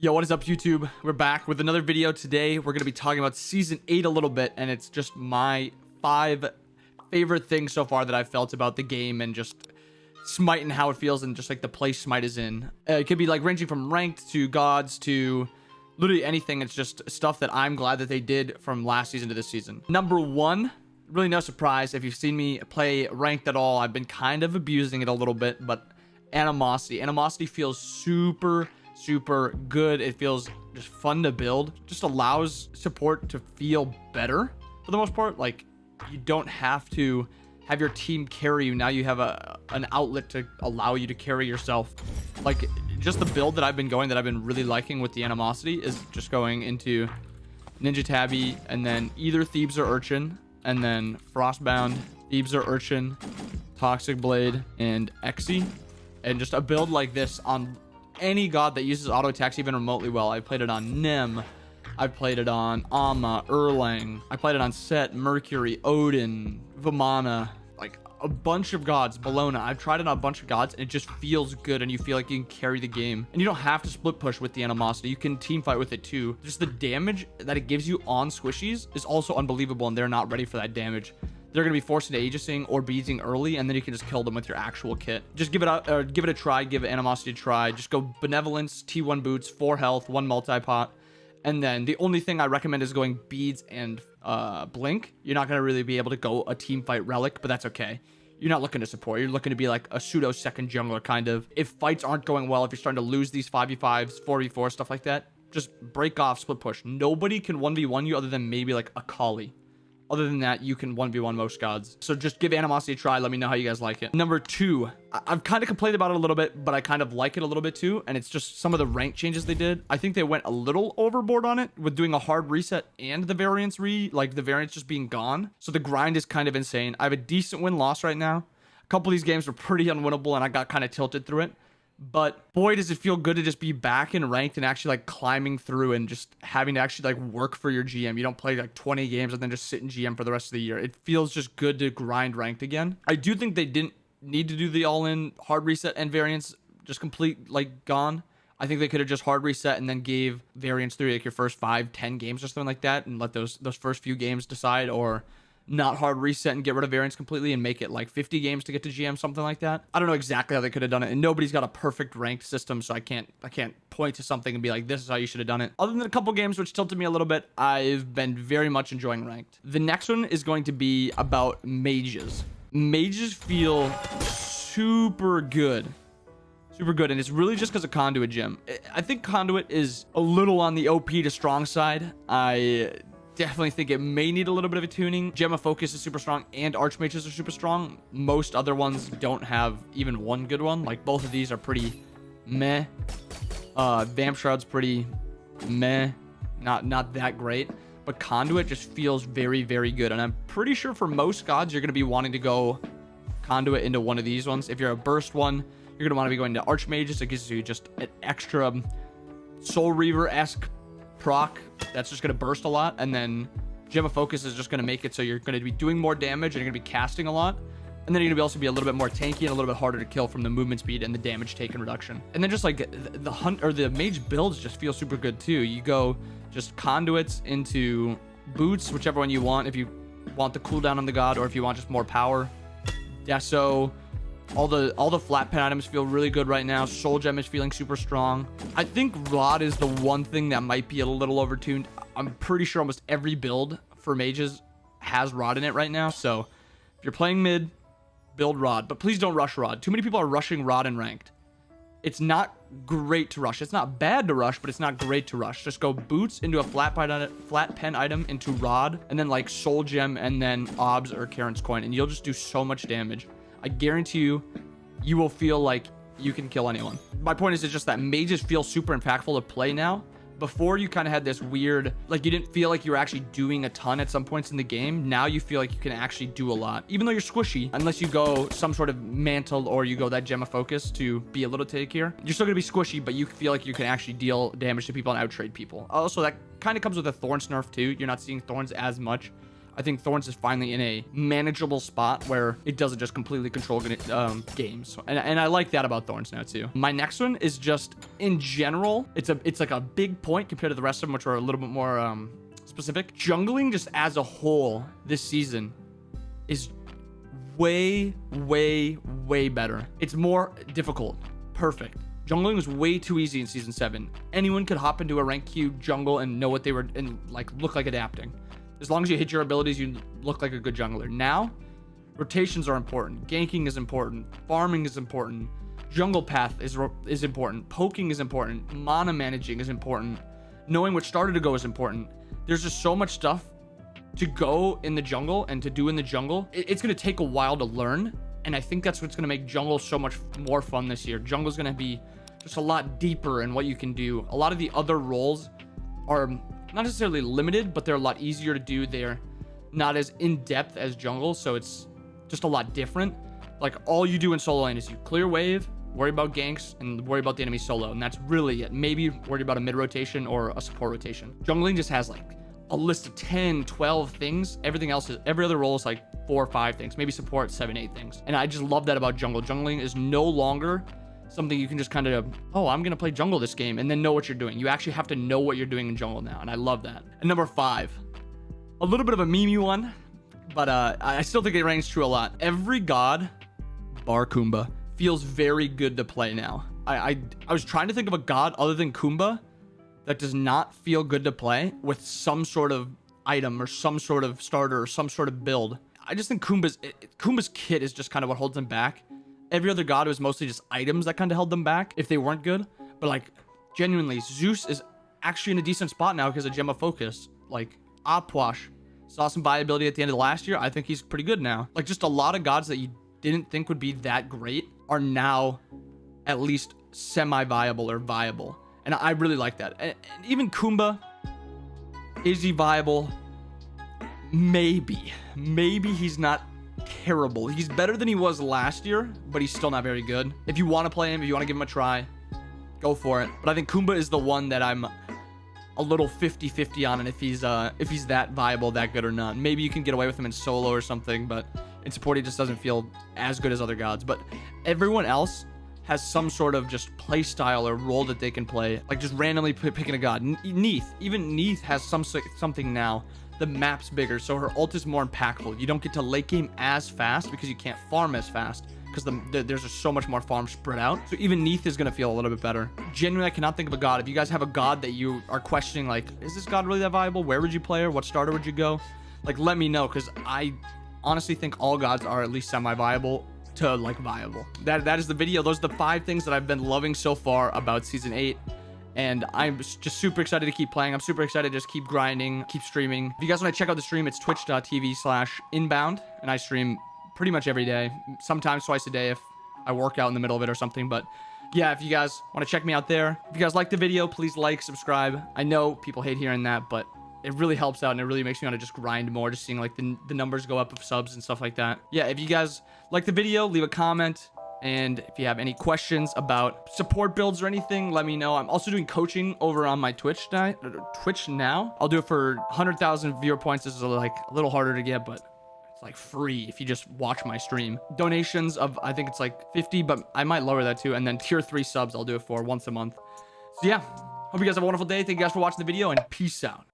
Yo, what is up, YouTube? We're back with another video. Today we're going to be talking about season 8 a little bit, and it's just my 5 favorite things so far that I've felt about the game and just Smite and how it feels and just like the place Smite is in. It could be like ranging from ranked to gods to literally anything. It's just stuff that I'm glad that they did from last season to this season. Number 1, really no surprise if you've seen me play ranked at all. I've been kind of abusing it a little bit, but Animosity. Animosity feels super good. It feels just fun to build. Just allows support to feel better for the most part. Like, you don't have to have your team carry you. Now you have an outlet to allow you to carry yourself. Like, just the build that I've been going that I've been really liking with the Animosity is just going into Ninja Tabby and then either Thebes or Urchin, and then Frostbound, Thebes or Urchin, Toxic Blade, and Exy. And just a build like this on any god that uses auto attacks even remotely well. I played it on Nim, I played it on Amma, Erlang, I played it on Set, Mercury, Odin, Vimana, like a bunch of gods, Bellona. I've tried it on a bunch of gods and it just feels good, and you feel like you can carry the game. And you don't have to split push with the Animosity. You can team fight with it too. Just the damage that it gives you on squishies is also unbelievable, and they're not ready for that damage. They're going to be forced into Aegising or beating early, and then you can just kill them with your actual kit. Just give it a try. Give Animosity a try. Just go Benevolence, T1 boots, 4 health, 1 multi-pot. And then the only thing I recommend is going Beads and Blink. You're not going to really be able to go a team fight Relic, but that's okay. You're not looking to support. You're looking to be like a pseudo second jungler kind of. If fights aren't going well, if you're starting to lose these 5v5s, 4v4, stuff like that, just break off, split push. Nobody can 1v1 you other than maybe like a Kali. Other than that, you can 1v1 most gods. So just give Animosity a try. Let me know how you guys like it. Number 2, I've kind of complained about it a little bit, but I kind of like it a little bit too. And it's just some of the rank changes they did. I think they went a little overboard on it with doing a hard reset and the variance like the variance just being gone. So the grind is kind of insane. I have a decent win-loss right now. A couple of these games were pretty unwinnable, and I got kind of tilted through it. But boy, does it feel good to just be back in ranked and actually like climbing through and just having to actually like work for your GM. You don't play like 20 games and then just sit in GM for the rest of the year. It feels just good to grind ranked again. I do think they didn't need to do the all-in hard reset and variance just complete like gone. I think they could have just hard reset and then gave variance through like your first 5-10 games or something like that, and let those first few games decide, or not hard reset and get rid of variance completely and make it like 50 games to get to GM, something like that. I don't know exactly how they could have done it, and nobody's got a perfect ranked system, so I can't point to something and be like, this is how you should have done it. Other than a couple games which tilted me a little bit, I've been very much enjoying ranked. The next one is going to be about mages. Mages feel super good, and it's really just because of Conduit Gem. I think Conduit is a little on the OP to strong side. I definitely think it may need a little bit of a tuning. Gem of Focus is super strong, and Archmages are super strong. Most other ones don't have even one good one. Like, both of these are pretty meh. Vamp Shroud's pretty meh, not that great. But Conduit just feels very good, and I'm pretty sure for most gods you're going to be wanting to go Conduit into one of these ones. If you're a burst one, you're going to want to be going to Archmages. It gives you just an extra Soul Reaver-esque proc that's just going to burst a lot, and then Gem of Focus is just going to make it so you're going to be doing more damage and you're going to be casting a lot, and then you're going to also be a little bit more tanky and a little bit harder to kill from the movement speed and the damage taken reduction. And then just like the hunt or the mage builds just feel super good too. You go just conduits into boots, whichever one you want, if you want the cooldown on the god or if you want just more power. Deso, all the flat pen items feel really good right now. Soul Gem is feeling super strong. I think Rod is the one thing that might be a little overtuned. I'm pretty sure almost every build for mages has Rod in it right now. So if you're playing mid, build Rod, but please don't rush Rod. Too many people are rushing Rod in ranked. It's not great to rush. It's not bad to rush, but it's not great to rush. Just go boots into a flat pen item into Rod, and then like Soul Gem and then Obs or Karen's Coin, and you'll just do so much damage. I guarantee you will feel like you can kill anyone. My point is, it's just that mages feel super impactful to play now. Before, you kind of had this weird, like, you didn't feel like you were actually doing a ton at some points in the game. Now you feel like you can actually do a lot, even though you're squishy. Unless you go some sort of mantle or you go that Gem of Focus to be a little tankier, you're still gonna be squishy, but you feel like you can actually deal damage to people and outtrade people. Also, that kind of comes with a Thorns nerf too. You're not seeing Thorns as much. I think Thorns is finally in a manageable spot where it doesn't just completely control games. And I like that about Thorns now too. My next one is just in general, it's like a big point compared to the rest of them, which are a little bit more specific. Jungling just as a whole this season is way better. It's more difficult. Perfect. Jungling was way too easy in season 7. Anyone could hop into a rank queue jungle and know what they were and like look like adapting. As long as you hit your abilities, you look like a good jungler. Now, rotations are important. Ganking is important. Farming is important. Jungle path is important. Poking is important. Mana managing is important. Knowing which starter to go is important. There's just so much stuff to go in the jungle and to do in the jungle. It's going to take a while to learn. And I think that's what's going to make jungle so much more fun this year. Jungle's going to be just a lot deeper in what you can do. A lot of the other roles are not necessarily limited, but they're a lot easier to do. They're not as in-depth as jungle, so it's just a lot different. Like, all you do in solo lane is you clear wave, worry about ganks, and worry about the enemy solo, and that's really it. Maybe worry about a mid rotation or a support rotation. Jungling just has like a list of 10, 12 things. Everything else is, every other role is like 4 or 5 things, maybe support 7, 8 things. And I just love that about jungle. Jungling is no longer something you can just kind of, oh, I'm going to play jungle this game and then know what you're doing. You actually have to know what you're doing in jungle now. And I love that. And number 5, a little bit of a meme one, but I still think it rings true a lot. Every god, bar Kumba, feels very good to play now. I was trying to think of a god other than Kumba that does not feel good to play with some sort of item or some sort of starter or some sort of build. I just think Kumba's kit is just kind of what holds him back. Every other god was mostly just items that kind of held them back if they weren't good. But like, genuinely, Zeus is actually in a decent spot now because of Gem of Focus. Like, Apwash saw some viability at the end of last year. I think he's pretty good now. Like, just a lot of gods that you didn't think would be that great are now at least semi-viable or viable. And I really like that. And even Kumba, is he viable? Maybe he's not terrible. He's better than he was last year, but he's still not very good. If you want to play him, if you want to give him a try, go for it. But I think Kumba is the one that I'm a little 50-50 on, and if he's that viable, that good or not. Maybe you can get away with him in solo or something, but in support he just doesn't feel as good as other gods. But everyone else has some sort of just play style or role that they can play, like just randomly picking a god. Neith, even Neith has something now. The map's bigger, so her ult is more impactful. You don't get to late game as fast because you can't farm as fast because there's just so much more farm spread out. So even Neith is going to feel a little bit better. Genuinely, I cannot think of a god. If you guys have a god that you are questioning, like, is this god really that viable? Where would you play her? What starter would you go? Like, let me know, because I honestly think all gods are at least semi-viable to like viable. That is the video. Those are the 5 things that I've been loving so far about season 8. And I'm just super excited to keep playing. I'm super excited to just keep grinding, keep streaming. If you guys want to check out the stream, it's twitch.tv/inbound. And I stream pretty much every day, sometimes twice a day if I work out in the middle of it or something. But yeah, if you guys want to check me out there, if you guys like the video, please like, subscribe. I know people hate hearing that, but it really helps out and it really makes me want to just grind more, just seeing like the numbers go up of subs and stuff like that. Yeah, if you guys like the video, leave a comment. And if you have any questions about support builds or anything, let me know. I'm also doing coaching over on my Twitch now. I'll do it for 100,000 viewer points. This is like a little harder to get, but it's like free if you just watch my stream. Donations of, I think it's like 50, but I might lower that too. And then tier 3 subs I'll do it for once a month. So yeah, hope you guys have a wonderful day. Thank you guys for watching the video, and peace out.